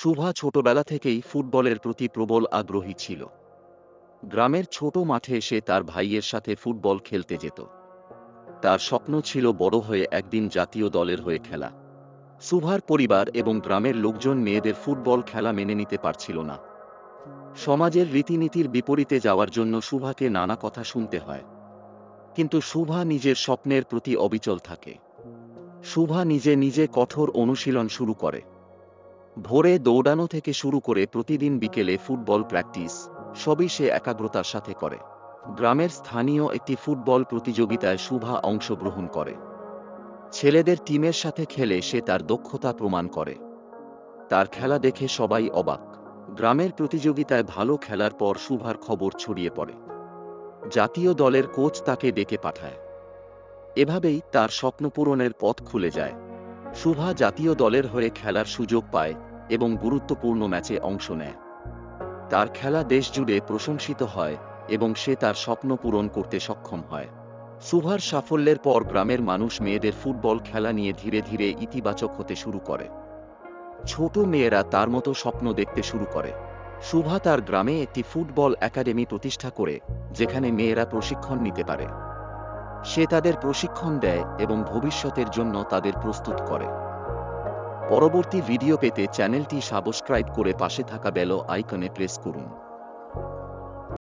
শুভা ছোটবেলা থেকেই ফুটবলের প্রতি প্রবল আগ্রহী ছিল। গ্রামের ছোট মাঠে সে তার ভাইয়ের সাথে ফুটবল খেলতে যেত। তার স্বপ্ন ছিল বড় হয়ে একদিন জাতীয় দলের হয়ে খেলা। শুভার পরিবার এবং গ্রামের লোকজন মেয়েদের ফুটবল খেলা মেনে নিতে পারছিল না। সমাজের রীতিনীতির বিপরীতে যাওয়ার জন্য শুভাকে নানা কথা শুনতে হয়। কিন্তু শুভা নিজের স্বপ্নের প্রতি অবিচল থাকে। শুভা নিজে নিজে কঠোর অনুশীলন শুরু করে। ভোরে দৌড়ানো থেকে শুরু করে প্রতিদিন বিকেলে ফুটবল প্র্যাকটিস সবই সে একাগ্রতার সাথে করে। গ্রামের স্থানীয় একটি ফুটবল প্রতিযোগিতায় শুভা অংশগ্রহণ করে। ছেলেদের টিমের সাথে খেলে সে তার দক্ষতা প্রমাণ করে। তার খেলা দেখে সবাই অবাক। গ্রামের প্রতিযোগিতায় ভালো খেলার পর শুভার খবর ছড়িয়ে পড়ে। জাতীয় দলের কোচ তাকে ডেকে পাঠায়। এভাবেই তার স্বপ্ন পূরণের পথ খুলে যায়। শুভা জাতীয় দলের হয়ে খেলার সুযোগ পায় এবং গুরুত্বপূর্ণ ম্যাচে অংশ নেয়। তার খেলা দেশ জুড়ে প্রশংসিত হয় এবং সে তার স্বপ্ন পূরণ করতে সক্ষম হয়। শুভার সাফল্যের পর গ্রামের মানুষ মেয়েদের ফুটবল খেলা নিয়ে ধীরে ধীরে ইতিবাচক হতে শুরু করে। ছোট মেয়েরা তার মতো স্বপ্ন দেখতে শুরু করে। শুভা তার গ্রামে একটি ফুটবল একাডেমি প্রতিষ্ঠা করে, যেখানে মেয়েরা প্রশিক্ষণ নিতে পারে। সে তাদের প্রশিক্ষণ দেয় এবং ভবিষ্যতের জন্য তাদের প্রস্তুত করে। পরবর্তী ভিডিও পেতে চ্যানেলটি সাবস্ক্রাইব করে পাশে থাকা বেল আইকনে প্রেস করুন।